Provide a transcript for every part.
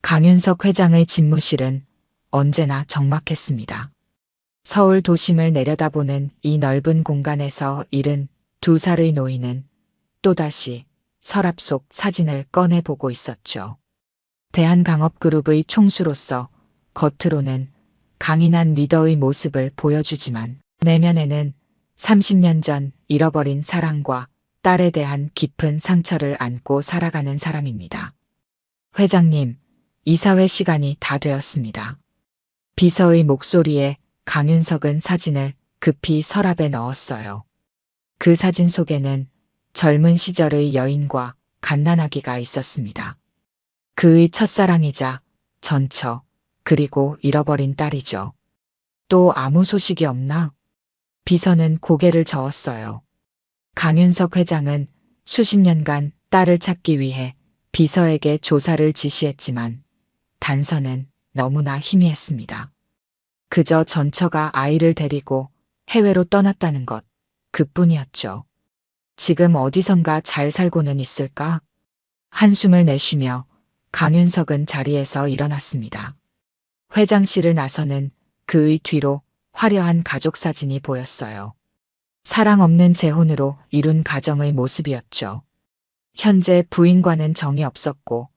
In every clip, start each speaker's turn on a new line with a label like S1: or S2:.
S1: 강윤석 회장의 집무실은 언제나 적막했습니다. 서울 도심을 내려다보는 이 넓은 공간에서 72살의 노인은 또다시 서랍 속 사진을 꺼내보고 있었죠. 대한강업그룹의 총수로서 겉으로는 강인한 리더의 모습을 보여주지만 내면에는 30년 전 잃어버린 사랑과 딸에 대한 깊은 상처를 안고 살아가는 사람입니다. 회장님, 이사회 시간이 다 되었습니다. 비서의 목소리에 강윤석은 사진을 급히 서랍에 넣었어요. 그 사진 속에는 젊은 시절의 여인과 갓난아기가 있었습니다. 그의 첫사랑이자 전처, 그리고 잃어버린 딸이죠. 또 아무 소식이 없나? 비서는 고개를 저었어요. 강윤석 회장은 수십 년간 딸을 찾기 위해 비서에게 조사를 지시했지만 단서는 너무나 희미했습니다. 그저 전처가 아이를 데리고 해외로 떠났다는 것, 그뿐이었죠. 지금 어디선가 잘 살고는 있을까? 한숨을 내쉬며 강윤석은 자리에서 일어났습니다. 회장실을 나서는 그의 뒤로 화려한 가족 사진이 보였어요. 사랑 없는 재혼으로 이룬 가정의 모습이었죠. 현재 부인과는 정이 없었고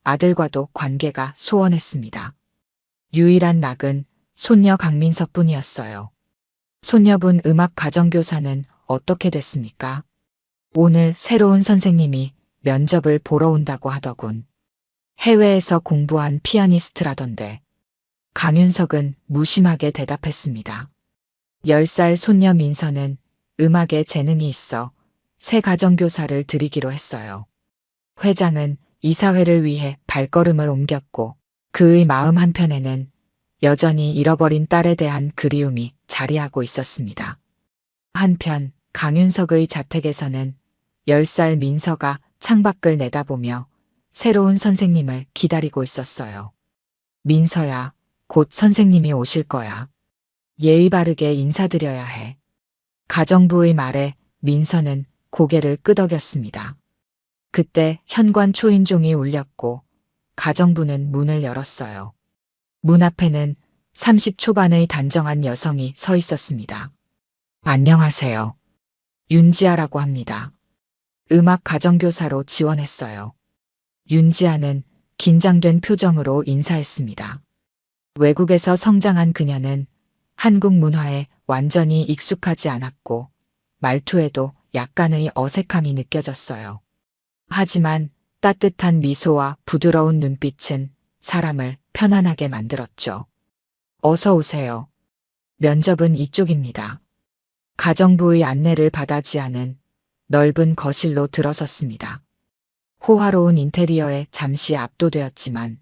S1: 아들과도 관계가 소원했습니다. 유일한 낙은 손녀 강민서뿐이었어요. 손녀분 음악 가정교사는 어떻게 됐습니까? 오늘 새로운 선생님이 면접을 보러 온다고 하더군. 해외에서 공부한 피아니스트라던데. 강윤석은 무심하게 대답했습니다. 10살 손녀 민서는 음악에 재능이 있어 새 가정교사를 드리기로 했어요. 회장은 이사회를 위해 발걸음을 옮겼고 그의 마음 한편에는 여전히 잃어버린 딸에 대한 그리움이 자리하고 있었습니다. 한편 강윤석의 자택에서는 10살 민서가 창밖을 내다보며 새로운 선생님을 기다리고 있었어요. 민서야, 곧 선생님이 오실 거야. 예의 바르게 인사드려야 해. 가정부의 말에 민서는 고개를 끄덕였습니다. 그때 현관 초인종이 울렸고 가정부는 문을 열었어요. 문 앞에는 30 초반의 단정한 여성이 서 있었습니다. 안녕하세요. 윤지아라고 합니다. 음악 가정교사로 지원했어요. 윤지아는 긴장된 표정으로 인사했습니다. 외국에서 성장한 그녀는 한국 문화에 완전히 익숙하지 않았고 말투에도 약간의 어색함이 느껴졌어요. 하지만 따뜻한 미소와 부드러운 눈빛은 사람을 편안하게 만들었죠. 어서 오세요. 면접은 이쪽입니다. 가정부의 안내를 받아 지아는 넓은 거실로 들어섰습니다. 호화로운 인테리어에 잠시 압도되었지만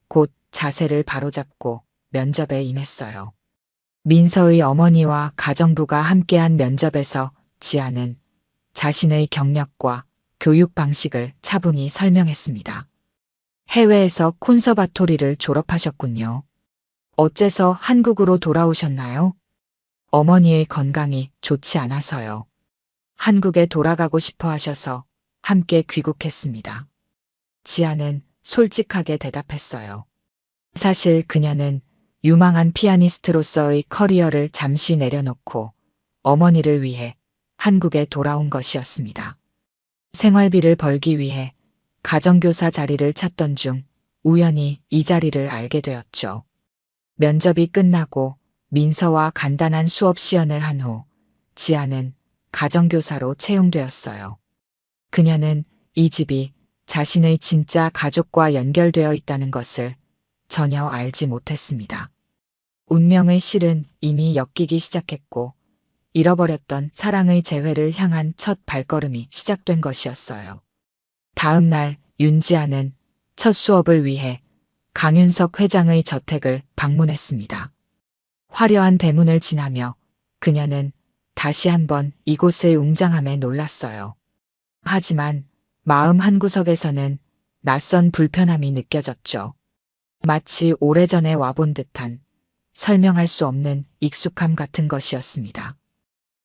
S1: 곧 자세를 바로잡고 면접에 임했어요. 민서의 어머니와 가정부가 함께한 면접에서 지아는 자신의 경력과 교육 방식을 차분히 설명했습니다. 해외에서 콘서바토리를 졸업하셨군요. 어째서 한국으로 돌아오셨나요? 어머니의 건강이 좋지 않아서요. 한국에 돌아가고 싶어 하셔서 함께 귀국했습니다. 지아는 솔직하게 대답했어요. 사실 그녀는 유망한 피아니스트로서의 커리어를 잠시 내려놓고 어머니를 위해 한국에 돌아온 것이었습니다. 생활비를 벌기 위해 가정교사 자리를 찾던 중 우연히 이 자리를 알게 되었죠. 면접이 끝나고 민서와 간단한 수업 시연을 한 후 지아는 가정교사로 채용되었어요. 그녀는 이 집이 자신의 진짜 가족과 연결되어 있다는 것을 전혀 알지 못했습니다. 운명의 실은 이미 엮이기 시작했고 잃어버렸던 사랑의 재회를 향한 첫 발걸음이 시작된 것이었어요. 다음 날 윤지아는 첫 수업을 위해 강윤석 회장의 저택을 방문했습니다. 화려한 대문을 지나며 그녀는 다시 한번 이곳의 웅장함에 놀랐어요. 하지만 마음 한구석에서는 낯선 불편함이 느껴졌죠. 마치 오래전에 와본 듯한 설명할 수 없는 익숙함 같은 것이었습니다.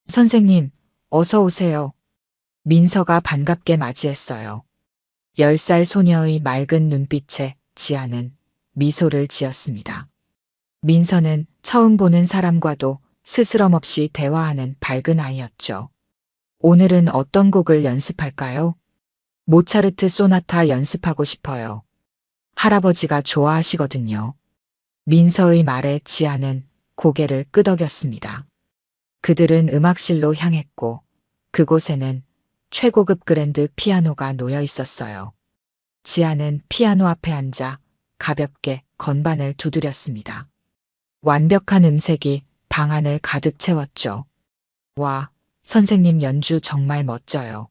S1: 선생님, 어서 오세요. 민서가 반갑게 맞이했어요. 10살 소녀의 맑은 눈빛에 지아는 미소를 지었습니다. 민서는 처음 보는 사람과도 스스럼 없이 대화하는 밝은 아이였죠. 오늘은 어떤 곡을 연습할까요? 모차르트 소나타 연습하고 싶어요. 할아버지가 좋아하시거든요. 민서의 말에 지아는 고개를 끄덕였습니다. 그들은 음악실로 향했고 그곳에는 최고급 그랜드 피아노가 놓여 있었어요. 지아는 피아노 앞에 앉아 가볍게 건반을 두드렸습니다. 완벽한 음색이 방 안을 가득 채웠죠. 와, 선생님 연주 정말 멋져요.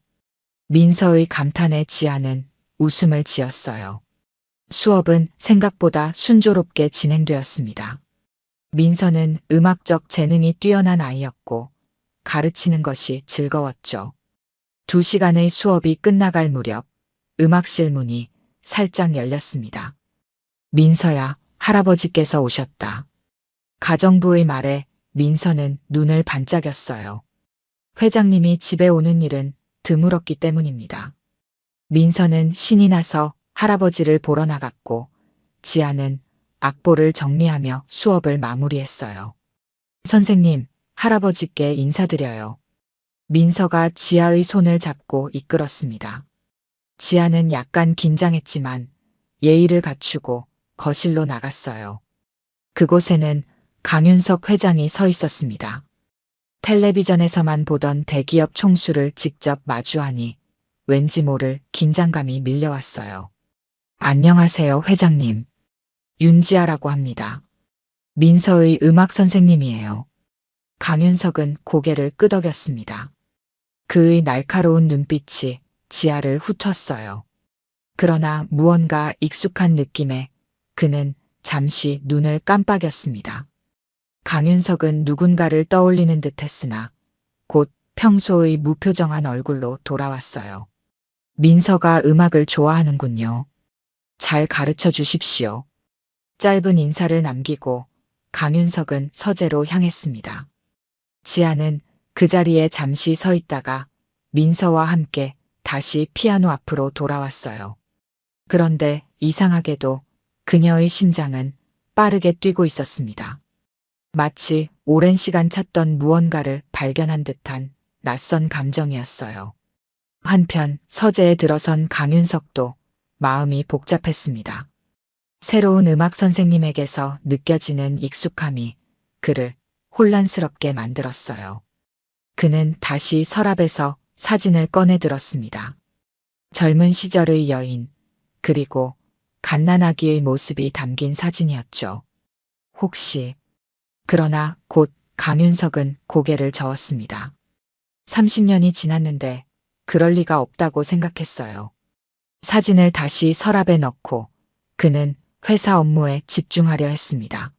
S1: 민서의 감탄에 지아는 웃음을 지었어요. 수업은 생각보다 순조롭게 진행되었습니다. 민서는 음악적 재능이 뛰어난 아이였고 가르치는 것이 즐거웠죠. 2시간의 수업이 끝나갈 무렵 음악실 문이 살짝 열렸습니다. 민서야, 할아버지께서 오셨다. 가정부의 말에 민서는 눈을 반짝였어요. 회장님이 집에 오는 일은 드물었기 때문입니다. 민서는 신이 나서 할아버지를 보러 나갔고 지아는 악보를 정리하며 수업을 마무리했어요. 선생님, 할아버지께 인사드려요. 민서가 지아의 손을 잡고 이끌었습니다. 지아는 약간 긴장했지만 예의를 갖추고 거실로 나갔어요. 그곳에는 강윤석 회장이 서 있었습니다. 텔레비전에서만 보던 대기업 총수를 직접 마주하니 왠지 모를 긴장감이 밀려왔어요. 안녕하세요, 회장님. 윤지아라고 합니다. 민서의 음악 선생님이에요. 강윤석은 고개를 끄덕였습니다. 그의 날카로운 눈빛이 지아를 훑었어요. 그러나 무언가 익숙한 느낌에 그는 잠시 눈을 깜빡였습니다. 강윤석은 누군가를 떠올리는 듯 했으나 곧 평소의 무표정한 얼굴로 돌아왔어요. 민서가 음악을 좋아하는군요. 잘 가르쳐 주십시오. 짧은 인사를 남기고 강윤석은 서재로 향했습니다. 지아는 그 자리에 잠시 서 있다가 민서와 함께 다시 피아노 앞으로 돌아왔어요. 그런데 이상하게도 그녀의 심장은 빠르게 뛰고 있었습니다. 마치 오랜 시간 찾던 무언가를 발견한 듯한 낯선 감정이었어요. 한편 서재에 들어선 강윤석도 마음이 복잡했습니다. 새로운 음악 선생님에게서 느껴지는 익숙함이 그를 혼란스럽게 만들었어요. 그는 다시 서랍에서 사진을 꺼내 들었습니다. 젊은 시절의 여인, 그리고 갓난아기의 모습이 담긴 사진이었죠. 혹시, 그러나 곧 강윤석은 고개를 저었습니다. 30년이 지났는데 그럴 리가 없다고 생각했어요. 사진을 다시 서랍에 넣고 그는 회사 업무에 집중하려 했습니다.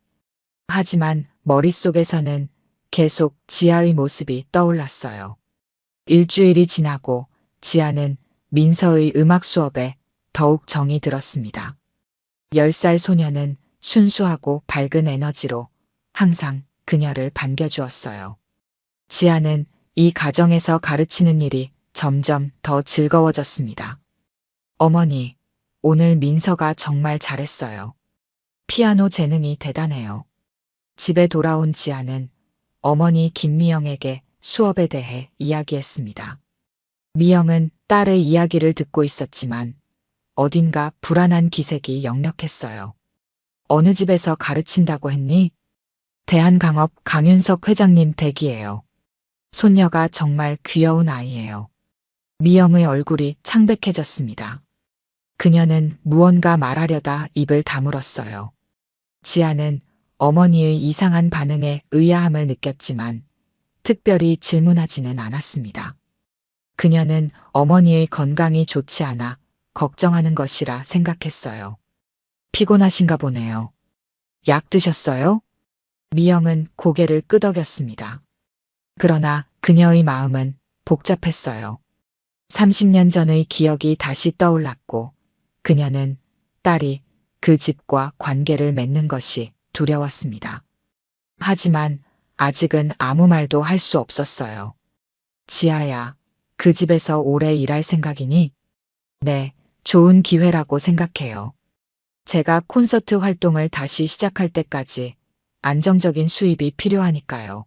S1: 하지만 머릿속에서는 계속 지아의 모습이 떠올랐어요. 일주일이 지나고 지아는 민서의 음악 수업에 더욱 정이 들었습니다. 10살 소녀는 순수하고 밝은 에너지로 항상 그녀를 반겨주었어요. 지아는 이 가정에서 가르치는 일이 점점 더 즐거워졌습니다. 어머니, 오늘 민서가 정말 잘했어요. 피아노 재능이 대단해요. 집에 돌아온 지아는 어머니 김미영에게 수업에 대해 이야기했습니다. 미영은 딸의 이야기를 듣고 있었지만 어딘가 불안한 기색이 역력했어요. 어느 집에서 가르친다고 했니? 대한강업 강윤석 회장님 댁이에요. 손녀가 정말 귀여운 아이예요. 미영의 얼굴이 창백해졌습니다. 그녀는 무언가 말하려다 입을 다물었어요. 지아는 어머니의 이상한 반응에 의아함을 느꼈지만 특별히 질문하지는 않았습니다. 그녀는 어머니의 건강이 좋지 않아 걱정하는 것이라 생각했어요. 피곤하신가 보네요. 약 드셨어요? 미영은 고개를 끄덕였습니다. 그러나 그녀의 마음은 복잡했어요. 30년 전의 기억이 다시 떠올랐고 그녀는 딸이 그 집과 관계를 맺는 것이 두려웠습니다. 하지만 아직은 아무 말도 할 수 없었어요. 지아야, 그 집에서 오래 일할 생각이니? 네, 좋은 기회라고 생각해요. 제가 콘서트 활동을 다시 시작할 때까지 안정적인 수입이 필요하니까요.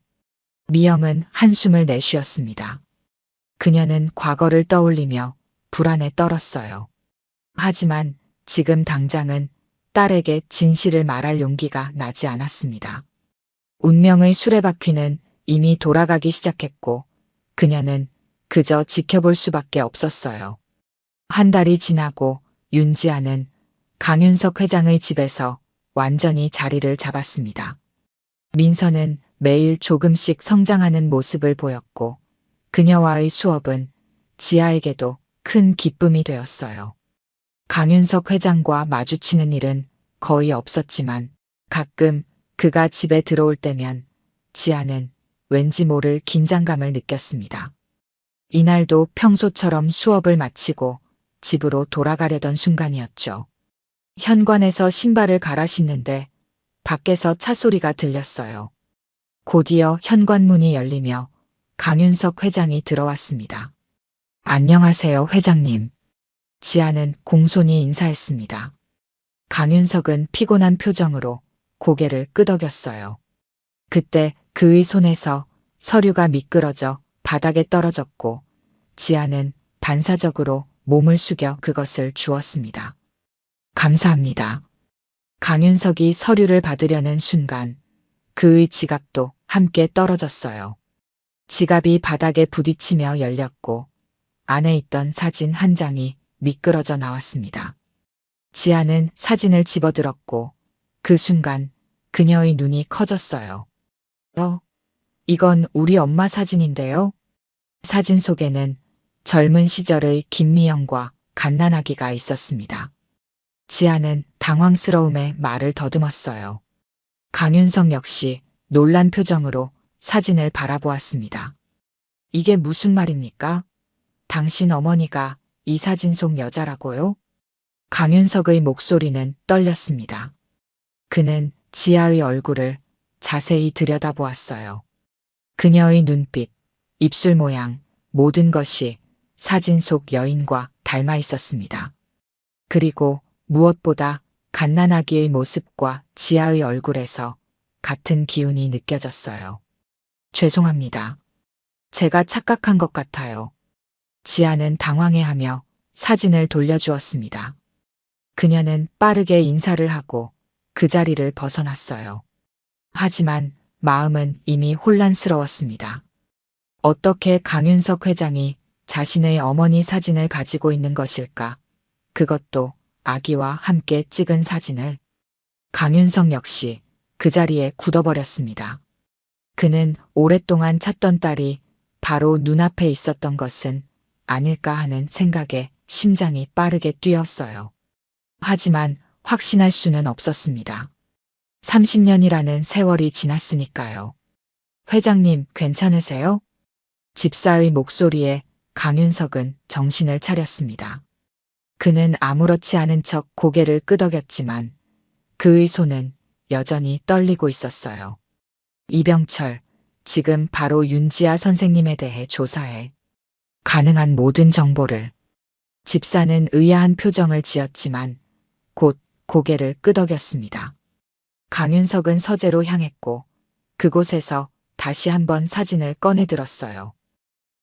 S1: 미영은 한숨을 내쉬었습니다. 그녀는 과거를 떠올리며 불안에 떨었어요. 하지만 지금 당장은 딸에게 진실을 말할 용기가 나지 않았습니다. 운명의 수레바퀴는 이미 돌아가기 시작했고 그녀는 그저 지켜볼 수밖에 없었어요. 한 달이 지나고 윤지아는 강윤석 회장의 집에서 완전히 자리를 잡았습니다. 민서는 매일 조금씩 성장하는 모습을 보였고 그녀와의 수업은 지아에게도 큰 기쁨이 되었어요. 강윤석 회장과 마주치는 일은 거의 없었지만 가끔 그가 집에 들어올 때면 지아는 왠지 모를 긴장감을 느꼈습니다. 이날도 평소처럼 수업을 마치고 집으로 돌아가려던 순간이었죠. 현관에서 신발을 갈아 신는데 밖에서 차 소리가 들렸어요. 곧이어 현관문이 열리며 강윤석 회장이 들어왔습니다. 안녕하세요, 회장님. 지아는 공손히 인사했습니다. 강윤석은 피곤한 표정으로 고개를 끄덕였어요. 그때 그의 손에서 서류가 미끄러져 바닥에 떨어졌고 지아는 반사적으로 몸을 숙여 그것을 주었습니다. 감사합니다. 강윤석이 서류를 받으려는 순간 그의 지갑도 함께 떨어졌어요. 지갑이 바닥에 부딪히며 열렸고 안에 있던 사진 한 장이 미끄러져 나왔습니다. 지아는 사진을 집어들었고 그 순간 그녀의 눈이 커졌어요. 이건 우리 엄마 사진인데요. 사진 속에는 젊은 시절의 김미영과 갓난아기가 있었습니다. 지아는 당황스러움에 말을 더듬었어요. 강윤석 역시 놀란 표정으로 사진을 바라보았습니다. 이게 무슨 말입니까? 당신 어머니가 이 사진 속 여자라고요? 강윤석의 목소리는 떨렸습니다. 그는 지아의 얼굴을 자세히 들여다보았어요. 그녀의 눈빛, 입술 모양, 모든 것이 사진 속 여인과 닮아 있었습니다. 그리고 무엇보다 갓난아기의 모습과 지아의 얼굴에서 같은 기운이 느껴졌어요. 죄송합니다. 제가 착각한 것 같아요. 지아는 당황해하며 사진을 돌려주었습니다. 그녀는 빠르게 인사를 하고 그 자리를 벗어났어요. 하지만 마음은 이미 혼란스러웠습니다. 어떻게 강윤석 회장이 자신의 어머니 사진을 가지고 있는 것일까? 그것도 아기와 함께 찍은 사진을. 강윤석 역시 그 자리에 굳어버렸습니다. 그는 오랫동안 찾던 딸이 바로 눈앞에 있었던 것은 아닐까 하는 생각에 심장이 빠르게 뛰었어요. 하지만 확신할 수는 없었습니다. 30년이라는 세월이 지났으니까요. 회장님, 괜찮으세요? 집사의 목소리에 강윤석은 정신을 차렸습니다. 그는 아무렇지 않은 척 고개를 끄덕였지만 그의 손은 여전히 떨리고 있었어요. 이병철, 지금 바로 윤지아 선생님에 대해 조사해. 가능한 모든 정보를. 집사는 의아한 표정을 지었지만 곧 고개를 끄덕였습니다. 강윤석은 서재로 향했고 그곳에서 다시 한번 사진을 꺼내들었어요.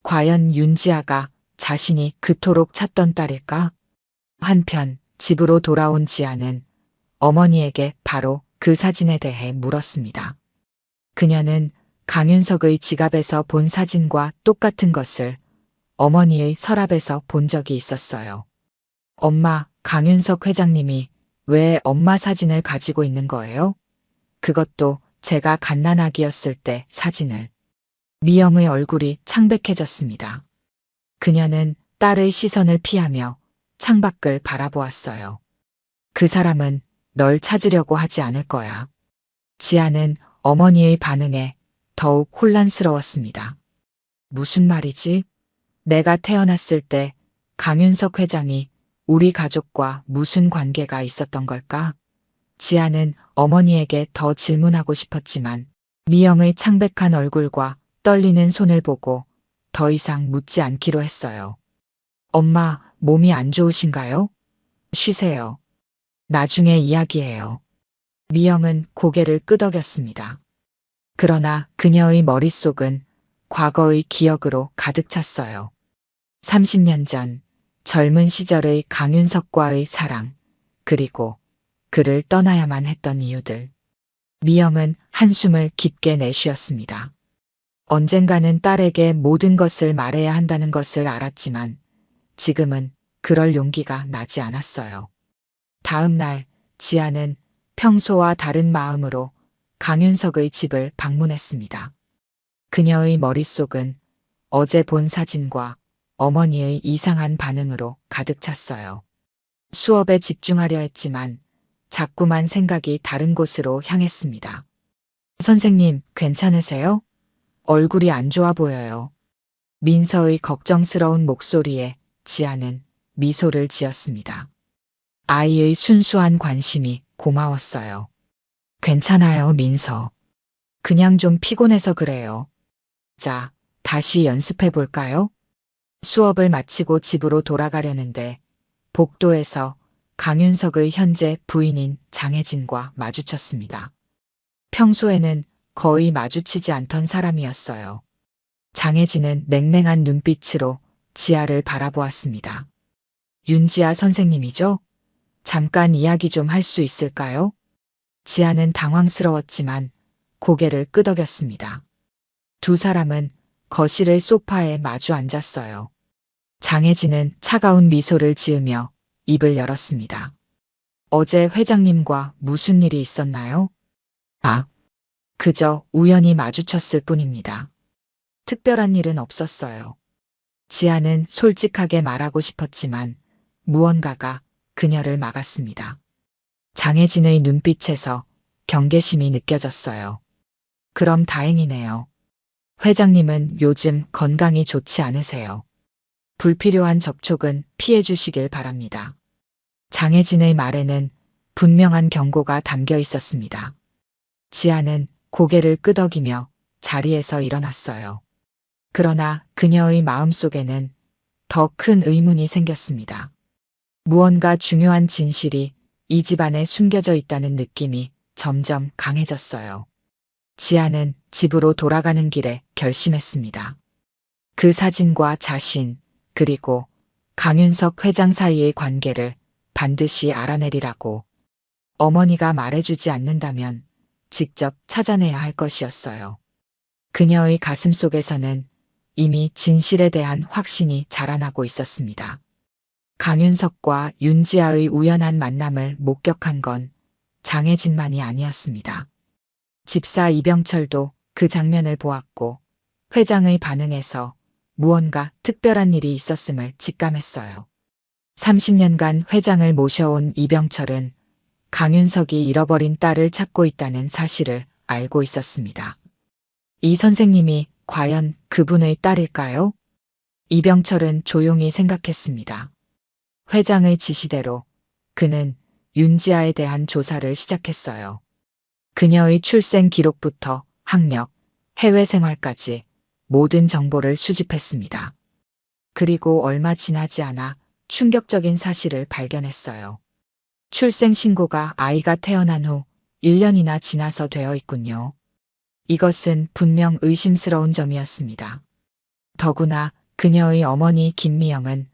S1: 과연 윤지아가 자신이 그토록 찾던 딸일까? 한편 집으로 돌아온 지아는 어머니에게 바로 그 사진에 대해 물었습니다. 그녀는 강윤석의 지갑에서 본 사진과 똑같은 것을 어머니의 서랍에서 본 적이 있었어요. 엄마, 강윤석 회장님이 왜 엄마 사진을 가지고 있는 거예요? 그것도 제가 갓난아기였을 때 사진을. 미영의 얼굴이 창백해졌습니다. 그녀는 딸의 시선을 피하며 창밖을 바라보았어요. 그 사람은 널 찾으려고 하지 않을 거야. 지아는 어머니의 반응에 더욱 혼란스러웠습니다. 무슨 말이지? 내가 태어났을 때 강윤석 회장이 우리 가족과 무슨 관계가 있었던 걸까? 지아는 어머니에게 더 질문하고 싶었지만 미영의 창백한 얼굴과 떨리는 손을 보고 더 이상 묻지 않기로 했어요. 엄마, 몸이 안 좋으신가요? 쉬세요. 나중에 이야기해요. 미영은 고개를 끄덕였습니다. 그러나 그녀의 머릿속은 과거의 기억으로 가득 찼어요. 30년 전 젊은 시절의 강윤석과의 사랑, 그리고 그를 떠나야만 했던 이유들. 미영은 한숨을 깊게 내쉬었습니다. 언젠가는 딸에게 모든 것을 말해야 한다는 것을 알았지만 지금은 그럴 용기가 나지 않았어요. 다음 날 지아는 평소와 다른 마음으로 강윤석의 집을 방문했습니다. 그녀의 머릿속은 어제 본 사진과 어머니의 이상한 반응으로 가득 찼어요. 수업에 집중하려 했지만 자꾸만 생각이 다른 곳으로 향했습니다. 선생님, 괜찮으세요? 얼굴이 안 좋아 보여요. 민서의 걱정스러운 목소리에 지아는 미소를 지었습니다. 아이의 순수한 관심이 고마웠어요. 괜찮아요, 민서. 그냥 좀 피곤해서 그래요. 자, 다시 연습해 볼까요? 수업을 마치고 집으로 돌아가려는데 복도에서 강윤석의 현재 부인인 장혜진과 마주쳤습니다. 평소에는 거의 마주치지 않던 사람이었어요. 장혜진은 냉랭한 눈빛으로 지아를 바라보았습니다. 윤지아 선생님이죠? 잠깐 이야기 좀 할 수 있을까요? 지아는 당황스러웠지만 고개를 끄덕였습니다. 두 사람은 거실의 소파에 마주 앉았어요. 장혜진은 차가운 미소를 지으며 입을 열었습니다. 어제 회장님과 무슨 일이 있었나요? 아, 그저 우연히 마주쳤을 뿐입니다. 특별한 일은 없었어요. 지아는 솔직하게 말하고 싶었지만 무언가가 그녀를 막았습니다. 장혜진의 눈빛에서 경계심이 느껴졌어요. 그럼 다행이네요. 회장님은 요즘 건강이 좋지 않으세요. 불필요한 접촉은 피해 주시길 바랍니다. 장혜진의 말에는 분명한 경고가 담겨 있었습니다. 지아는 고개를 끄덕이며 자리에서 일어났어요. 그러나 그녀의 마음속에는 더 큰 의문이 생겼습니다. 무언가 중요한 진실이 이 집안에 숨겨져 있다는 느낌이 점점 강해졌어요. 지아는 집으로 돌아가는 길에 결심했습니다. 그 사진과 자신, 그리고 강윤석 회장 사이의 관계를 반드시 알아내리라고. 어머니가 말해주지 않는다면 직접 찾아내야 할 것이었어요. 그녀의 가슴 속에서는 이미 진실에 대한 확신이 자라나고 있었습니다. 강윤석과 윤지아의 우연한 만남을 목격한 건 장혜진만이 아니었습니다. 집사 이병철도 그 장면을 보았고 회장의 반응에서 무언가 특별한 일이 있었음을 직감했어요. 30년간 회장을 모셔온 이병철은 강윤석이 잃어버린 딸을 찾고 있다는 사실을 알고 있었습니다. 이 선생님이 과연 그분의 딸일까요? 이병철은 조용히 생각했습니다. 회장의 지시대로 그는 윤지아에 대한 조사를 시작했어요. 그녀의 출생 기록부터 학력, 해외 생활까지 모든 정보를 수집했습니다. 그리고 얼마 지나지 않아 충격적인 사실을 발견했어요. 출생 신고가 아이가 태어난 후 1년이나 지나서 되어 있군요. 이것은 분명 의심스러운 점이었습니다. 더구나 그녀의 어머니 김미영은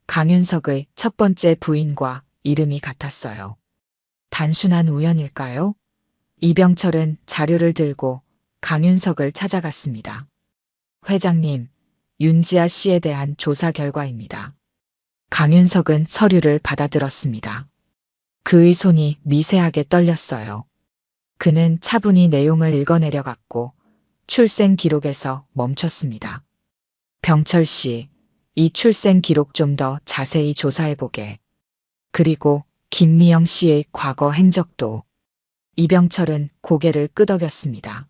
S1: 강윤석의 첫 번째 부인과 이름이 같았어요. 단순한 우연일까요? 이병철은 자료를 들고 강윤석을 찾아갔습니다. 회장님, 윤지아 씨에 대한 조사 결과입니다. 강윤석은 서류를 받아들었습니다. 그의 손이 미세하게 떨렸어요. 그는 차분히 내용을 읽어내려갔고 출생 기록에서 멈췄습니다. 병철 씨, 이 출생 기록 좀 더 자세히 조사해보게. 그리고 김미영 씨의 과거 행적도. 이병철은 고개를 끄덕였습니다.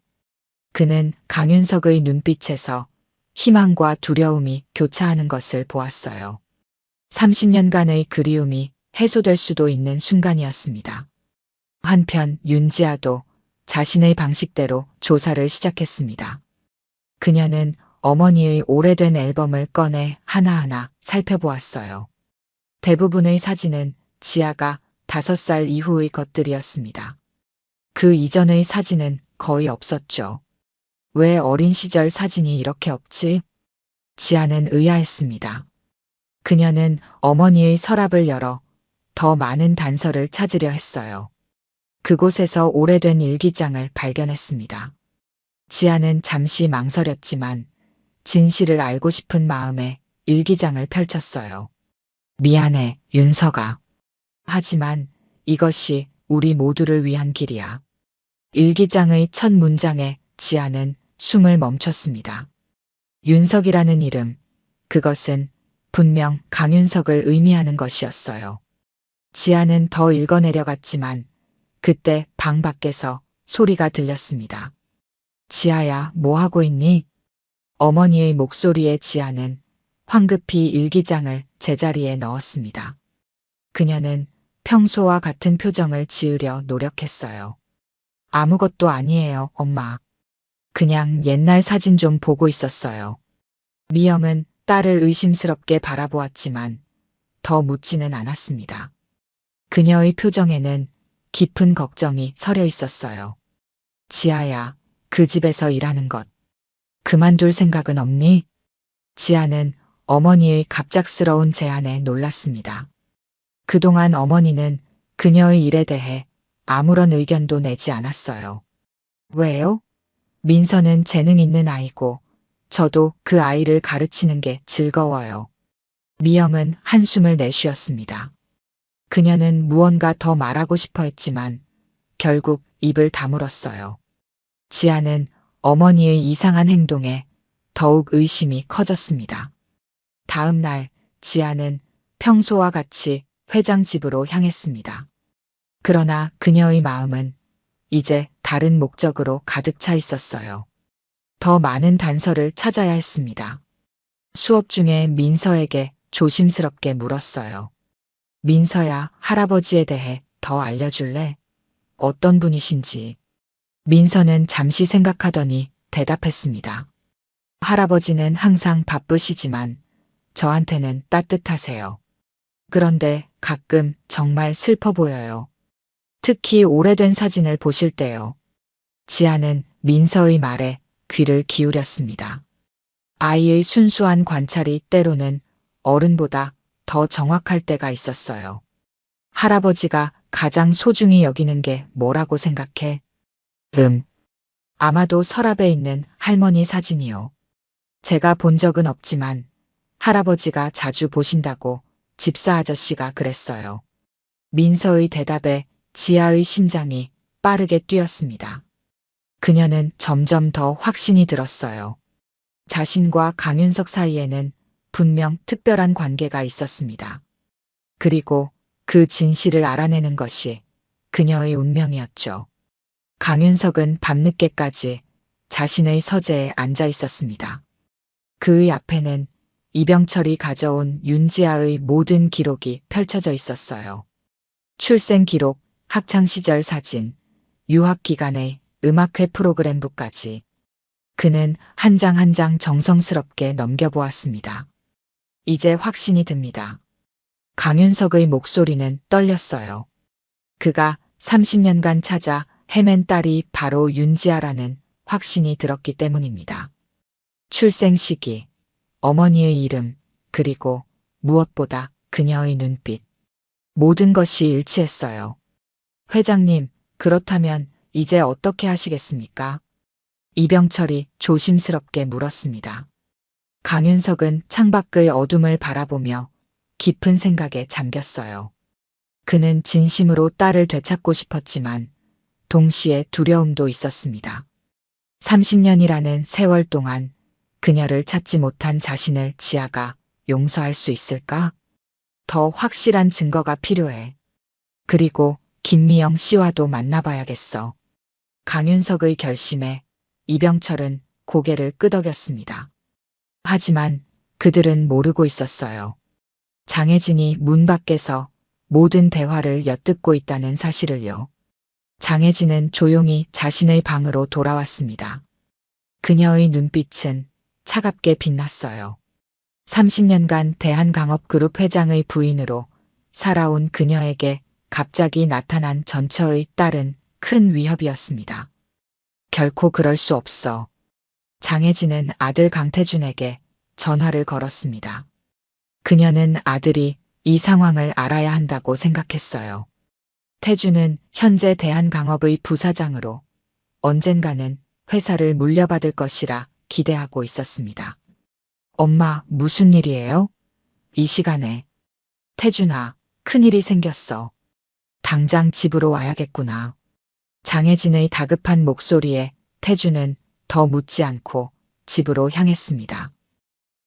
S1: 그는 강윤석의 눈빛에서 희망과 두려움이 교차하는 것을 보았어요. 30년간의 그리움이 해소될 수도 있는 순간이었습니다. 한편 윤지아도 자신의 방식대로 조사를 시작했습니다. 그녀는 어머니의 오래된 앨범을 꺼내 하나하나 살펴보았어요. 대부분의 사진은 지아가 5살 이후의 것들이었습니다. 그 이전의 사진은 거의 없었죠. 왜 어린 시절 사진이 이렇게 없지? 지아는 의아했습니다. 그녀는 어머니의 서랍을 열어 더 많은 단서를 찾으려 했어요. 그곳에서 오래된 일기장을 발견했습니다. 지아는 잠시 망설였지만 진실을 알고 싶은 마음에 일기장을 펼쳤어요. 미안해, 윤서가. 하지만 이것이 우리 모두를 위한 길이야. 일기장의 첫 문장에 지아는 숨을 멈췄습니다. 윤석이라는 이름, 그것은 분명 강윤석을 의미하는 것이었어요. 지아는 더 읽어내려갔지만 그때 방 밖에서 소리가 들렸습니다. 지아야, 뭐 하고 있니? 어머니의 목소리에 지아는 황급히 일기장을 제자리에 넣었습니다. 그녀는 평소와 같은 표정을 지으려 노력했어요. 아무것도 아니에요, 엄마. 그냥 옛날 사진 좀 보고 있었어요. 미영은 딸을 의심스럽게 바라보았지만 더 묻지는 않았습니다. 그녀의 표정에는 깊은 걱정이 서려 있었어요. 지아야, 그 집에서 일하는 것. 그만둘 생각은 없니? 지아는 어머니의 갑작스러운 제안에 놀랐습니다. 그동안 어머니는 그녀의 일에 대해 아무런 의견도 내지 않았어요. 왜요? 민서는 재능 있는 아이고 저도 그 아이를 가르치는 게 즐거워요. 미영은 한숨을 내쉬었습니다. 그녀는 무언가 더 말하고 싶어 했지만 결국 입을 다물었어요. 지아는 어머니의 이상한 행동에 더욱 의심이 커졌습니다. 다음 날 지아는 평소와 같이 회장 집으로 향했습니다. 그러나 그녀의 마음은 이제 다른 목적으로 가득 차 있었어요. 더 많은 단서를 찾아야 했습니다. 수업 중에 민서에게 조심스럽게 물었어요. 민서야, 할아버지에 대해 더 알려줄래? 어떤 분이신지. 민서는 잠시 생각하더니 대답했습니다. 할아버지는 항상 바쁘시지만 저한테는 따뜻하세요. 그런데 가끔 정말 슬퍼 보여요. 특히 오래된 사진을 보실 때요. 지아는 민서의 말에 귀를 기울였습니다. 아이의 순수한 관찰이 때로는 어른보다 더 정확할 때가 있었어요. 할아버지가 가장 소중히 여기는 게 뭐라고 생각해? 아마도 서랍에 있는 할머니 사진이요. 제가 본 적은 없지만 할아버지가 자주 보신다고 집사 아저씨가 그랬어요. 민서의 대답에 지아의 심장이 빠르게 뛰었습니다. 그녀는 점점 더 확신이 들었어요. 자신과 강윤석 사이에는 분명 특별한 관계가 있었습니다. 그리고 그 진실을 알아내는 것이 그녀의 운명이었죠. 강윤석은 밤늦게까지 자신의 서재에 앉아 있었습니다. 그의 앞에는 이병철이 가져온 윤지아의 모든 기록이 펼쳐져 있었어요. 출생 기록, 학창시절 사진, 유학 기간의 음악회 프로그램부까지. 그는 한 장 한 장 정성스럽게 넘겨보았습니다. 이제 확신이 듭니다. 강윤석의 목소리는 떨렸어요. 그가 30년간 찾아 헤맨 딸이 바로 윤지아라는 확신이 들었기 때문입니다. 출생 시기, 어머니의 이름, 그리고 무엇보다 그녀의 눈빛. 모든 것이 일치했어요. 회장님, 그렇다면 이제 어떻게 하시겠습니까? 이병철이 조심스럽게 물었습니다. 강윤석은 창밖의 어둠을 바라보며 깊은 생각에 잠겼어요. 그는 진심으로 딸을 되찾고 싶었지만 동시에 두려움도 있었습니다. 30년이라는 세월 동안 그녀를 찾지 못한 자신을 지아가 용서할 수 있을까? 더 확실한 증거가 필요해. 그리고 김미영 씨와도 만나봐야겠어. 강윤석의 결심에 이병철은 고개를 끄덕였습니다. 하지만 그들은 모르고 있었어요. 장혜진이 문 밖에서 모든 대화를 엿듣고 있다는 사실을요. 장혜진은 조용히 자신의 방으로 돌아왔습니다. 그녀의 눈빛은 차갑게 빛났어요. 30년간 대한강업그룹 회장의 부인으로 살아온 그녀에게 갑자기 나타난 전처의 딸은 큰 위협이었습니다. 결코 그럴 수 없어. 장혜진은 아들 강태준에게 전화를 걸었습니다. 그녀는 아들이 이 상황을 알아야 한다고 생각했어요. 태준은 현재 대한강업의 부사장으로 언젠가는 회사를 물려받을 것이라 기대하고 있었습니다. 엄마, 무슨 일이에요? 이 시간에. 태준아, 큰일이 생겼어. 당장 집으로 와야겠구나. 장혜진의 다급한 목소리에 태준은 더 묻지 않고 집으로 향했습니다.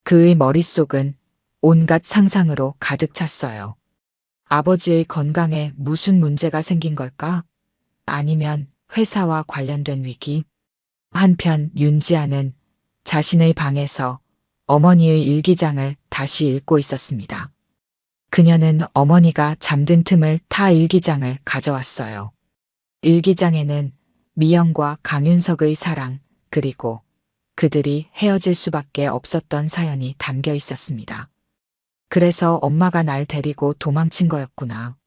S1: 그의 머릿속은 온갖 상상으로 가득 찼어요. 아버지의 건강에 무슨 문제가 생긴 걸까? 아니면 회사와 관련된 위기? 한편 윤지아는 자신의 방에서 어머니의 일기장을 다시 읽고 있었습니다. 그녀는 어머니가 잠든 틈을 타 일기장을 가져왔어요. 일기장에는 미영과 강윤석의 사랑, 그리고 그들이 헤어질 수밖에 없었던 사연이 담겨 있었습니다. 그래서 엄마가 날 데리고 도망친 거였구나.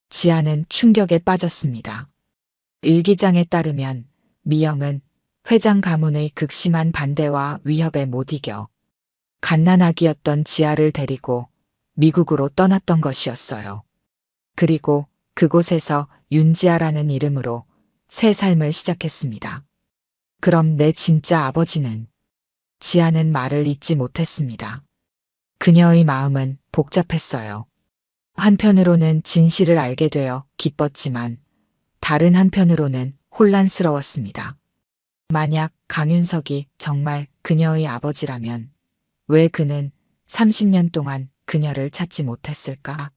S1: 지아는 충격에 빠졌습니다. 일기장에 따르면 미영은 회장 가문의 극심한 반대와 위협에 못 이겨 갓난아기였던 지아를 데리고 미국으로 떠났던 것이었어요. 그리고 그곳에서 윤지아라는 이름으로 새 삶을 시작했습니다. 그럼 내 진짜 아버지는? 지아는 말을 잇지 못했습니다. 그녀의 마음은 복잡했어요. 한편으로는 진실을 알게 되어 기뻤지만 다른 한편으로는 혼란스러웠습니다. 만약 강윤석이 정말 그녀의 아버지라면 왜 그는 30년 동안 그녀를 찾지 못했을까?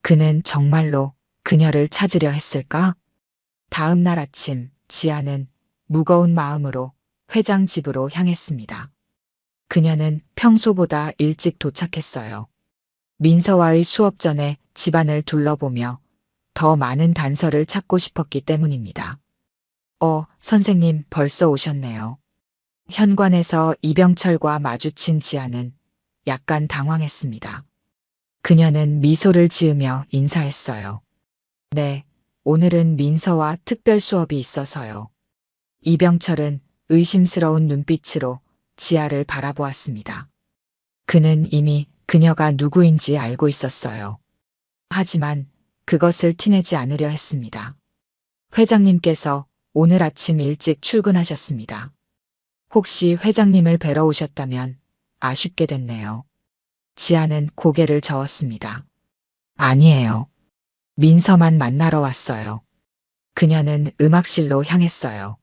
S1: 그는 정말로 그녀를 찾으려 했을까? 다음 날 아침 지아는 무거운 마음으로 회장 집으로 향했습니다. 그녀는 평소보다 일찍 도착했어요. 민서와의 수업 전에 집안을 둘러보며 더 많은 단서를 찾고 싶었기 때문입니다. 선생님 벌써 오셨네요. 현관에서 이병철과 마주친 지아는 약간 당황했습니다. 그녀는 미소를 지으며 인사했어요. 네, 오늘은 민서와 특별 수업이 있어서요. 이병철은 의심스러운 눈빛으로 지아를 바라보았습니다. 그는 이미 그녀가 누구인지 알고 있었어요. 하지만 그것을 티내지 않으려 했습니다. 회장님께서 오늘 아침 일찍 출근하셨습니다. 혹시 회장님을 뵈러 오셨다면 아쉽게 됐네요. 지아는 고개를 저었습니다. 아니에요. 민서만 만나러 왔어요. 그녀는 음악실로 향했어요.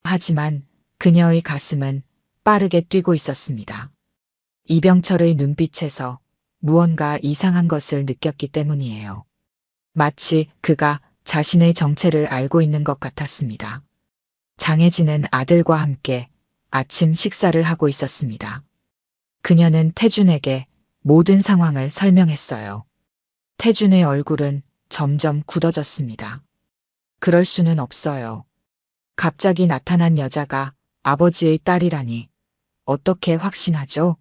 S1: 하지만 그녀의 가슴은 빠르게 뛰고 있었습니다. 이병철의 눈빛에서 무언가 이상한 것을 느꼈기 때문이에요. 마치 그가 자신의 정체를 알고 있는 것 같았습니다. 장혜진은 아들과 함께 아침 식사를 하고 있었습니다. 그녀는 태준에게 모든 상황을 설명했어요. 태준의 얼굴은 점점 굳어졌습니다. 그럴 수는 없어요. 갑자기 나타난 여자가 아버지의 딸이라니 어떻게 확신하죠?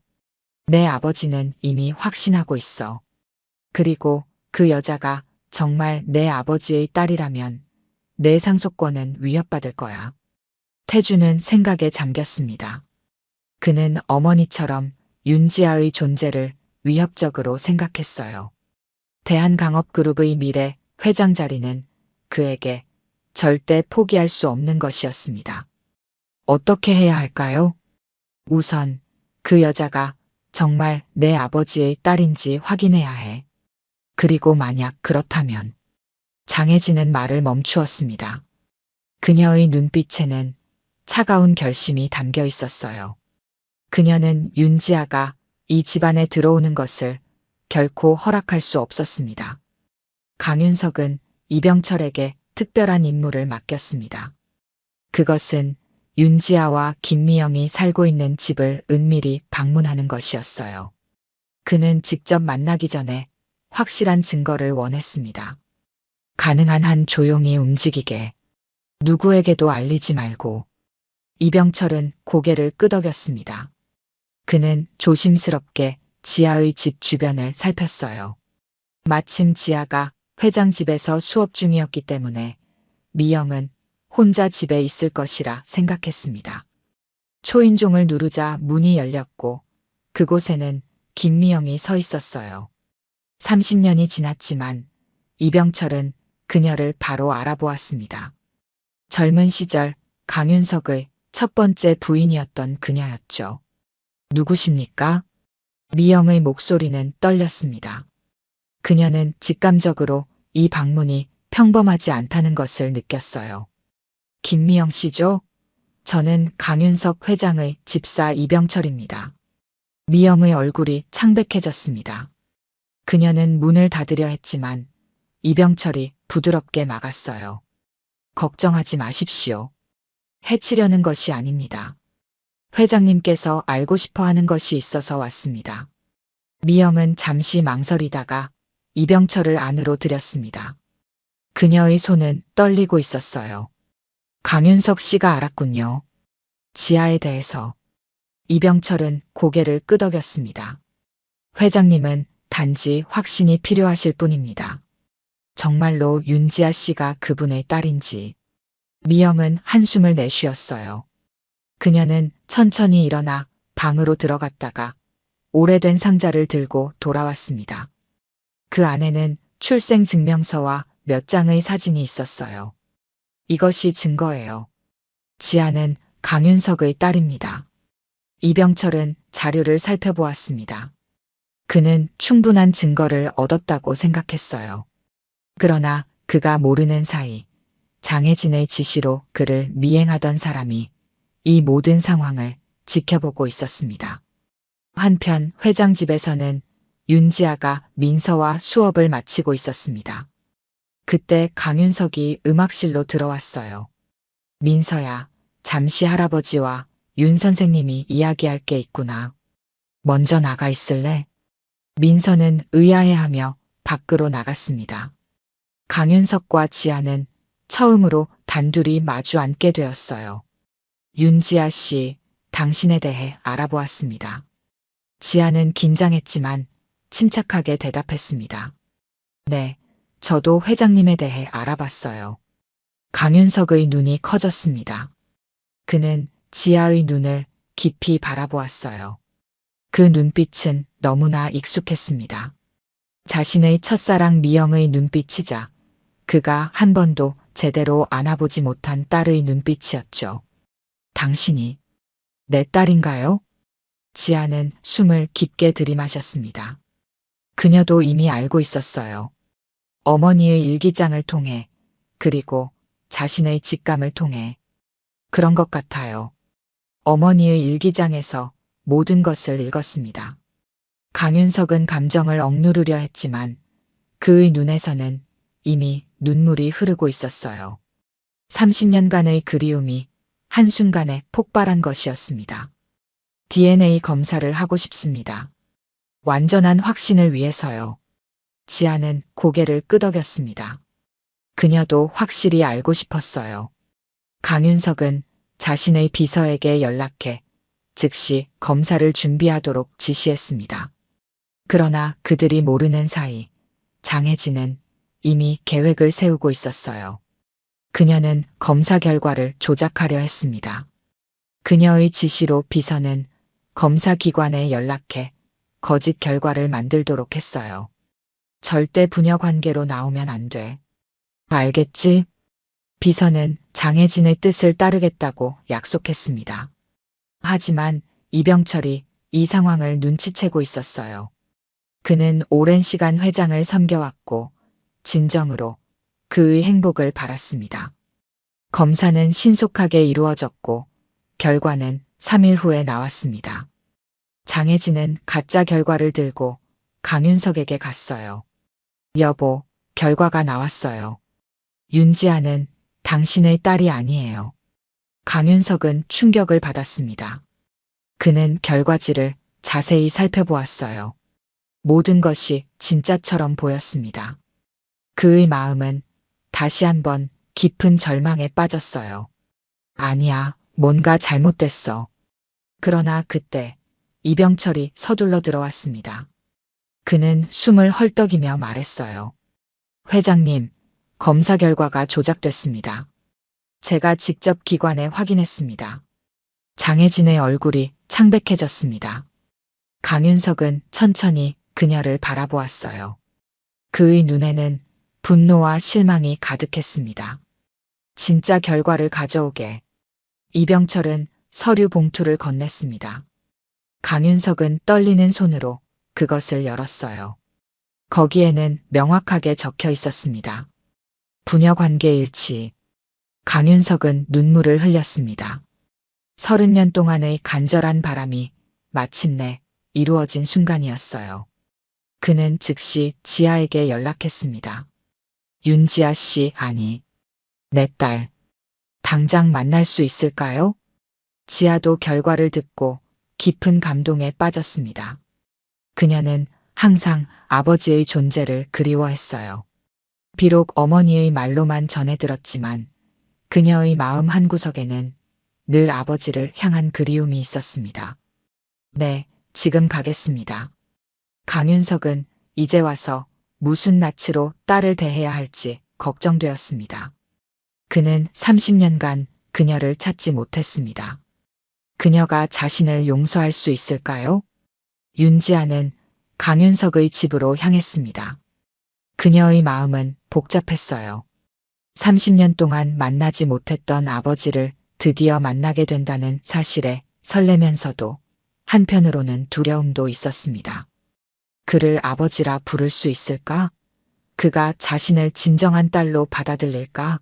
S1: 내 아버지는 이미 확신하고 있어. 그리고 그 여자가 정말 내 아버지의 딸이라면 내 상속권은 위협받을 거야. 태준은 생각에 잠겼습니다. 그는 어머니처럼 윤지아의 존재를 위협적으로 생각했어요. 대한강업그룹의 미래 회장 자리는 그에게 절대 포기할 수 없는 것이었습니다. 어떻게 해야 할까요? 우선 그 여자가 정말 내 아버지의 딸인지 확인해야 해. 그리고 만약 그렇다면 장혜진은 말을 멈추었습니다. 그녀의 눈빛에는 차가운 결심이 담겨 있었어요. 그녀는 윤지아가 이 집안에 들어오는 것을 결코 허락할 수 없었습니다. 강윤석은 이병철에게 특별한 임무를 맡겼습니다. 그것은 윤지아와 김미영이 살고 있는 집을 은밀히 방문하는 것이었어요. 그는 직접 만나기 전에 확실한 증거를 원했습니다. 가능한 한 조용히 움직이게. 누구에게도 알리지 말고. 이병철은 고개를 끄덕였습니다. 그는 조심스럽게 지아의 집 주변을 살폈어요. 마침 지아가 회장 집에서 수업 중이었기 때문에 미영은 혼자 집에 있을 것이라 생각했습니다. 초인종을 누르자 문이 열렸고 그곳에는 김미영이 서 있었어요. 30년이 지났지만 이병철은 그녀를 바로 알아보았습니다. 젊은 시절 강윤석의 첫 번째 부인이었던 그녀였죠. 누구십니까? 미영의 목소리는 떨렸습니다. 그녀는 직감적으로 이 방문이 평범하지 않다는 것을 느꼈어요. 김미영 씨죠? 저는 강윤석 회장의 집사 이병철입니다. 미영의 얼굴이 창백해졌습니다. 그녀는 문을 닫으려 했지만 이병철이 부드럽게 막았어요. 걱정하지 마십시오. 해치려는 것이 아닙니다. 회장님께서 알고 싶어 하는 것이 있어서 왔습니다. 미영은 잠시 망설이다가 이병철을 안으로 들였습니다. 그녀의 손은 떨리고 있었어요. 강윤석 씨가 알았군요. 지하에 대해서. 이병철은 고개를 끄덕였습니다. 회장님은 단지 확신이 필요하실 뿐입니다. 정말로 윤지아 씨가 그분의 딸인지. 미영은 한숨을 내쉬었어요. 그녀는 천천히 일어나 방으로 들어갔다가 오래된 상자를 들고 돌아왔습니다. 그 안에는 출생증명서와 몇 장의 사진이 있었어요. 이것이 증거예요. 지아는 강윤석의 딸입니다. 이병철은 자료를 살펴보았습니다. 그는 충분한 증거를 얻었다고 생각했어요. 그러나 그가 모르는 사이 장혜진의 지시로 그를 미행하던 사람이 이 모든 상황을 지켜보고 있었습니다. 한편 회장 집에서는 윤지아가 민서와 수업을 마치고 있었습니다. 그때 강윤석이 음악실로 들어왔어요. 민서야, 잠시 할아버지와 윤 선생님이 이야기할 게 있구나. 먼저 나가 있을래? 민서는 의아해하며 밖으로 나갔습니다. 강윤석과 지아는 처음으로 단둘이 마주 앉게 되었어요. 윤지아 씨, 당신에 대해 알아보았습니다. 지아는 긴장했지만 침착하게 대답했습니다. 네, 저도 회장님에 대해 알아봤어요. 강윤석의 눈이 커졌습니다. 그는 지아의 눈을 깊이 바라보았어요. 그 눈빛은 너무나 익숙했습니다. 자신의 첫사랑 미영의 눈빛이자 그가 한 번도 제대로 안아보지 못한 딸의 눈빛이었죠. 당신이 내 딸인가요? 지아는 숨을 깊게 들이마셨습니다. 그녀도 이미 알고 있었어요. 어머니의 일기장을 통해 그리고 자신의 직감을 통해 그런 것 같아요. 어머니의 일기장에서 모든 것을 읽었습니다. 강윤석은 감정을 억누르려 했지만 그의 눈에서는 이미 눈물이 흐르고 있었어요. 30년간의 그리움이 한순간에 폭발한 것이었습니다. DNA 검사를 하고 싶습니다. 완전한 확신을 위해서요. 지아는 고개를 끄덕였습니다. 그녀도 확실히 알고 싶었어요. 강윤석은 자신의 비서에게 연락해 즉시 검사를 준비하도록 지시했습니다. 그러나 그들이 모르는 사이 장혜진은 이미 계획을 세우고 있었어요. 그녀는 검사 결과를 조작하려 했습니다. 그녀의 지시로 비서는 검사기관에 연락해 거짓 결과를 만들도록 했어요. 절대 부녀 관계로 나오면 안 돼. 알겠지? 비서는 장혜진의 뜻을 따르겠다고 약속했습니다. 하지만 이병철이 이 상황을 눈치채고 있었어요. 그는 오랜 시간 회장을 섬겨왔고 진정으로 그의 행복을 바랐습니다. 검사는 신속하게 이루어졌고 결과는 3일 후에 나왔습니다. 장혜진은 가짜 결과를 들고 강윤석에게 갔어요. 여보, 결과가 나왔어요. 윤지아는 당신의 딸이 아니에요. 강윤석은 충격을 받았습니다. 그는 결과지를 자세히 살펴보았어요. 모든 것이 진짜처럼 보였습니다. 그의 마음은 다시 한번 깊은 절망에 빠졌어요. 아니야, 뭔가 잘못됐어. 그러나 그때 이병철이 서둘러 들어왔습니다. 그는 숨을 헐떡이며 말했어요. 회장님, 검사 결과가 조작됐습니다. 제가 직접 기관에 확인했습니다. 장혜진의 얼굴이 창백해졌습니다. 강윤석은 천천히 그녀를 바라보았어요. 그의 눈에는 분노와 실망이 가득했습니다. 진짜 결과를 가져오게. 이병철은 서류 봉투를 건넸습니다. 강윤석은 떨리는 손으로 그것을 열었어요. 거기에는 명확하게 적혀 있었습니다. 부녀 관계 일치. 강윤석은 눈물을 흘렸습니다. 30년 동안의 간절한 바람이 마침내 이루어진 순간이었어요. 그는 즉시 지아에게 연락했습니다. 윤지아 씨, 아니, 내 딸, 당장 만날 수 있을까요? 지아도 결과를 듣고 깊은 감동에 빠졌습니다. 그녀는 항상 아버지의 존재를 그리워했어요. 비록 어머니의 말로만 전해 들었지만 그녀의 마음 한구석에는 늘 아버지를 향한 그리움이 있었습니다. 네, 지금 가겠습니다. 강윤석은 이제 와서 무슨 낯으로 딸을 대해야 할지 걱정되었습니다. 그는 30년간 그녀를 찾지 못했습니다. 그녀가 자신을 용서할 수 있을까요? 윤지아는 강윤석의 집으로 향했습니다. 그녀의 마음은 복잡했어요. 30년 동안 만나지 못했던 아버지를 드디어 만나게 된다는 사실에 설레면서도 한편으로는 두려움도 있었습니다. 그를 아버지라 부를 수 있을까? 그가 자신을 진정한 딸로 받아들일까?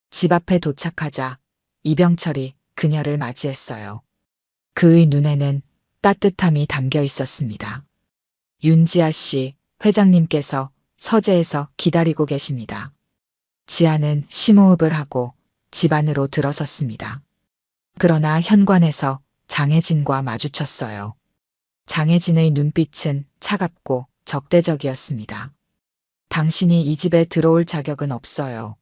S1: 집 앞에 도착하자 이병철이 그녀를 맞이했어요. 그의 눈에는 따뜻함이 담겨 있었습니다. 윤지아 씨, 회장님께서 서재에서 기다리고 계십니다. 지아는 심호흡을 하고 집 안으로 들어섰습니다. 그러나 현관에서 장혜진과 마주쳤어요. 장혜진의 눈빛은 차갑고 적대적이었습니다. 당신이 이 집에 들어올 자격은 없어요.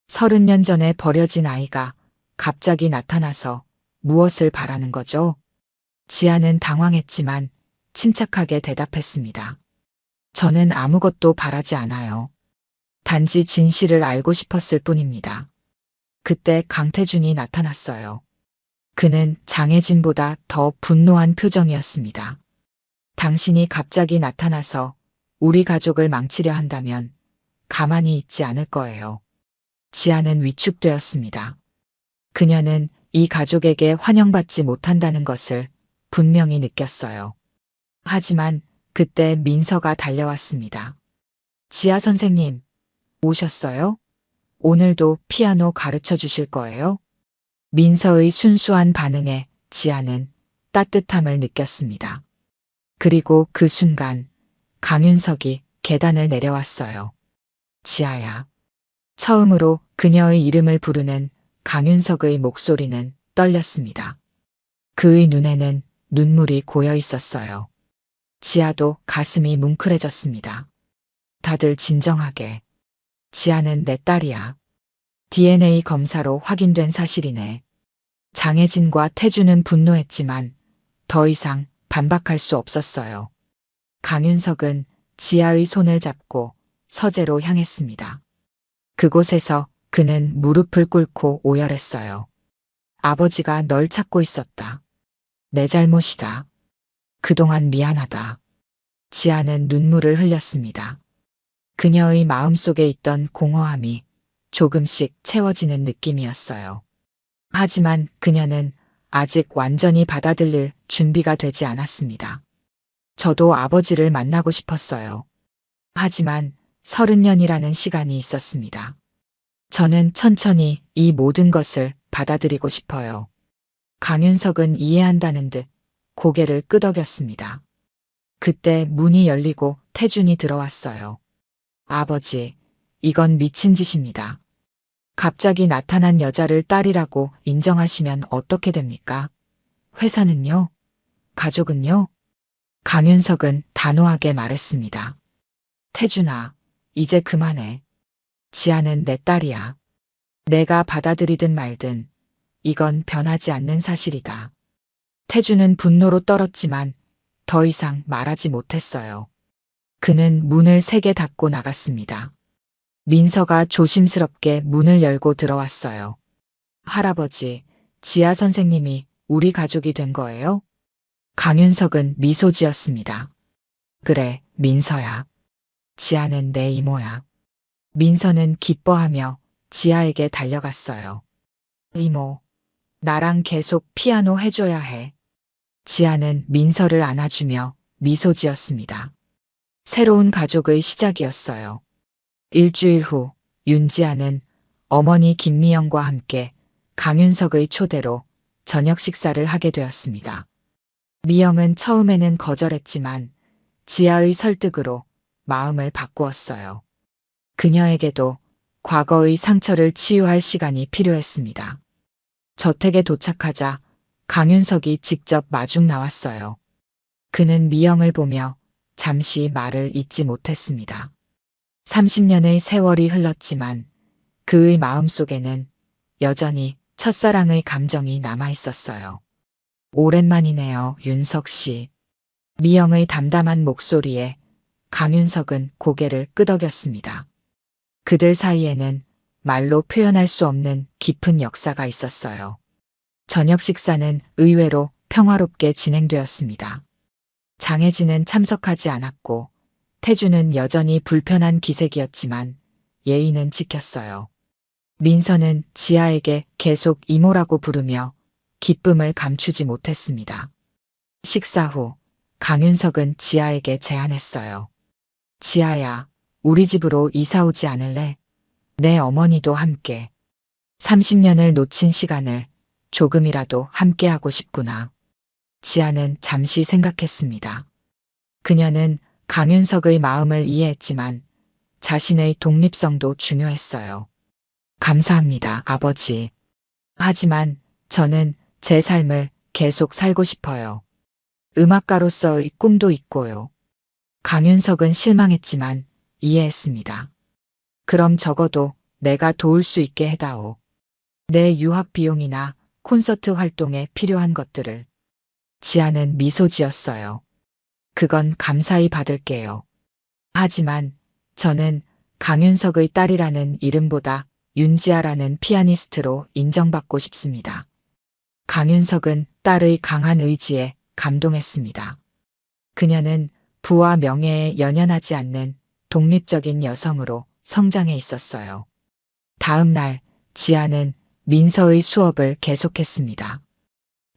S1: 30년 전에 버려진 아이가 갑자기 나타나서 무엇을 바라는 거죠? 지아는 당황했지만 침착하게 대답했습니다. 저는 아무것도 바라지 않아요. 단지 진실을 알고 싶었을 뿐입니다. 그때 강태준이 나타났어요. 그는 장혜진보다 더 분노한 표정이었습니다. 당신이 갑자기 나타나서 우리 가족을 망치려 한다면 가만히 있지 않을 거예요. 지아는 위축되었습니다. 그녀는 이 가족에게 환영받지 못한다는 것을 분명히 느꼈어요. 하지만 그때 민서가 달려왔습니다. 지아 선생님, 오셨어요? 오늘도 피아노 가르쳐 주실 거예요? 민서의 순수한 반응에 지아는 따뜻함을 느꼈습니다. 그리고 그 순간 강윤석이 계단을 내려왔어요. 지아야. 처음으로 그녀의 이름을 부르는 강윤석의 목소리는 떨렸습니다. 그의 눈에는 눈물이 고여 있었어요. 지아도 가슴이 뭉클해졌습니다. 다들 진정하게. 지아는 내 딸이야. DNA 검사로 확인된 사실이네. 장혜진과 태주는 분노했지만 더 이상 반박할 수 없었어요. 강윤석은 지아의 손을 잡고 서재로 향했습니다. 그곳에서 그는 무릎을 꿇고 오열했어요. 아버지가 널 찾고 있었다. 내 잘못이다. 그동안 미안하다. 지아는 눈물을 흘렸습니다. 그녀의 마음속에 있던 공허함이 조금씩 채워지는 느낌이었어요. 하지만 그녀는 아직 완전히 받아들일 준비가 되지 않았습니다. 저도 아버지를 만나고 싶었어요. 하지만 30년이라는 시간이 있었습니다. 저는 천천히 이 모든 것을 받아들이고 싶어요. 강윤석은 이해한다는 듯 고개를 끄덕였습니다. 그때 문이 열리고 태준이 들어왔어요. 아버지, 이건 미친 짓입니다. 갑자기 나타난 여자를 딸이라고 인정하시면 어떻게 됩니까? 회사는요? 가족은요? 강윤석은 단호하게 말했습니다. 태준아, 이제 그만해. 지아는 내 딸이야. 내가 받아들이든 말든 이건 변하지 않는 사실이다. 태준은 분노로 떨었지만 더 이상 말하지 못했어요. 그는 문을 세게 닫고 나갔습니다. 민서가 조심스럽게 문을 열고 들어왔어요. 할아버지, 지아 선생님이 우리 가족이 된 거예요? 강윤석은 미소 지었습니다. 그래, 민서야. 지아는 내 이모야. 민서는 기뻐하며 지아에게 달려갔어요. 이모, 나랑 계속 피아노 해줘야 해. 지아는 민서를 안아주며 미소 지었습니다. 새로운 가족의 시작이었어요. 일주일 후 윤지아는 어머니 김미영과 함께 강윤석의 초대로 저녁 식사를 하게 되었습니다. 미영은 처음에는 거절했지만 지아의 설득으로 마음을 바꾸었어요. 그녀에게도 과거의 상처를 치유할 시간이 필요했습니다. 저택에 도착하자 강윤석이 직접 마중 나왔어요. 그는 미영을 보며 잠시 말을 잇지 못했습니다. 30년의 세월이 흘렀지만 그의 마음속에는 여전히 첫사랑의 감정이 남아 있었어요. 오랜만이네요, 윤석 씨. 미영의 담담한 목소리에 강윤석은 고개를 끄덕였습니다. 그들 사이에는 말로 표현할 수 없는 깊은 역사가 있었어요. 저녁 식사는 의외로 평화롭게 진행되었습니다. 장혜진은 참석하지 않았고 태주는 여전히 불편한 기색이었지만 예의는 지켰어요. 민서는 지아에게 계속 이모라고 부르며 기쁨을 감추지 못했습니다. 식사 후 강윤석은 지아에게 제안했어요. 지아야, 우리 집으로 이사 오지 않을래? 내 어머니도 함께. 30년을 놓친 시간을 조금이라도 함께하고 싶구나. 지아는 잠시 생각했습니다. 그녀는 강윤석의 마음을 이해했지만 자신의 독립성도 중요했어요. 감사합니다, 아버지. 하지만 저는 제 삶을 계속 살고 싶어요. 음악가로서의 꿈도 있고요. 강윤석은 실망했지만 이해했습니다. 그럼 적어도 내가 도울 수 있게 해다오. 내 유학 비용이나 콘서트 활동에 필요한 것들을. 지아는 미소 지었어요. 그건 감사히 받을게요. 하지만 저는 강윤석의 딸이라는 이름보다 윤지아라는 피아니스트로 인정받고 싶습니다. 강윤석은 딸의 강한 의지에 감동했습니다. 그녀는 부와 명예에 연연하지 않는 독립적인 여성으로 성장해 있었어요. 다음 날 지아는 민서의 수업을 계속했습니다.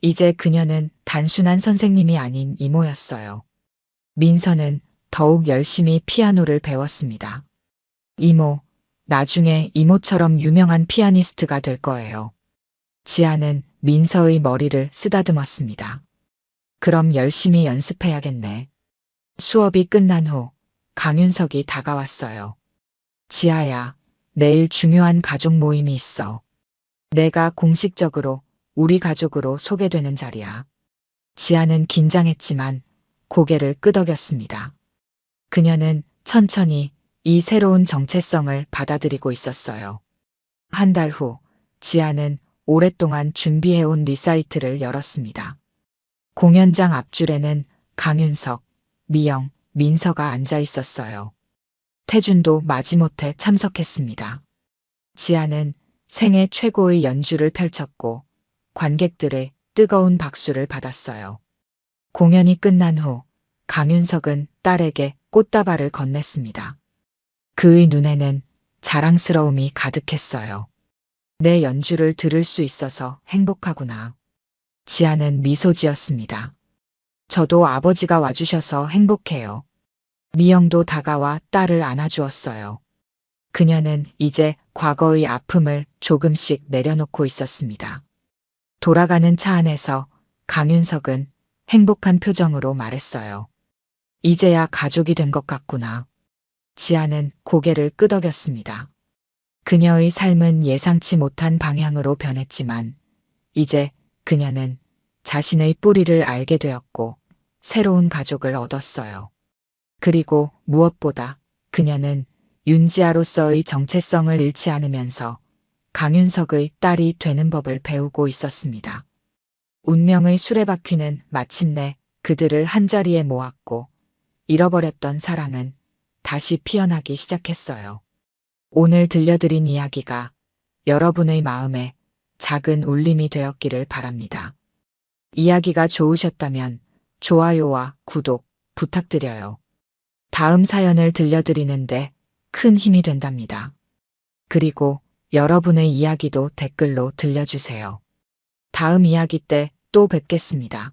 S1: 이제 그녀는 단순한 선생님이 아닌 이모였어요. 민서는 더욱 열심히 피아노를 배웠습니다. 이모, 나중에 이모처럼 유명한 피아니스트가 될 거예요. 지아는 민서의 머리를 쓰다듬었습니다. 그럼 열심히 연습해야겠네. 수업이 끝난 후 강윤석이 다가왔어요. 지아야, 내일 중요한 가족 모임이 있어. 내가 공식적으로 우리 가족으로 소개되는 자리야. 지아는 긴장했지만 고개를 끄덕였습니다. 그녀는 천천히 이 새로운 정체성을 받아들이고 있었어요. 한 달 후 지아는 오랫동안 준비해온 리사이트를 열었습니다. 공연장 앞줄에는 강윤석, 미영, 민서가 앉아 있었어요. 태준도 마지못해 참석했습니다. 지아는 생애 최고의 연주를 펼쳤고 관객들의 뜨거운 박수를 받았어요. 공연이 끝난 후 강윤석은 딸에게 꽃다발을 건넸습니다. 그의 눈에는 자랑스러움이 가득했어요. 내 연주를 들을 수 있어서 행복하구나. 지아는 미소 지었습니다. 저도 아버지가 와주셔서 행복해요. 미영도 다가와 딸을 안아주었어요. 그녀는 이제 과거의 아픔을 조금씩 내려놓고 있었습니다. 돌아가는 차 안에서 강윤석은 행복한 표정으로 말했어요. 이제야 가족이 된 것 같구나. 지아는 고개를 끄덕였습니다. 그녀의 삶은 예상치 못한 방향으로 변했지만 이제 그녀는 자신의 뿌리를 알게 되었고 새로운 가족을 얻었어요. 그리고 무엇보다 그녀는 윤지아로서의 정체성을 잃지 않으면서 강윤석의 딸이 되는 법을 배우고 있었습니다. 운명의 수레바퀴는 마침내 그들을 한자리에 모았고 잃어버렸던 사랑은 다시 피어나기 시작했어요. 오늘 들려드린 이야기가 여러분의 마음에 작은 울림이 되었기를 바랍니다. 이야기가 좋으셨다면 좋아요와 구독 부탁드려요. 다음 사연을 들려드리는데 큰 힘이 된답니다. 그리고 여러분의 이야기도 댓글로 들려주세요. 다음 이야기 때 또 뵙겠습니다.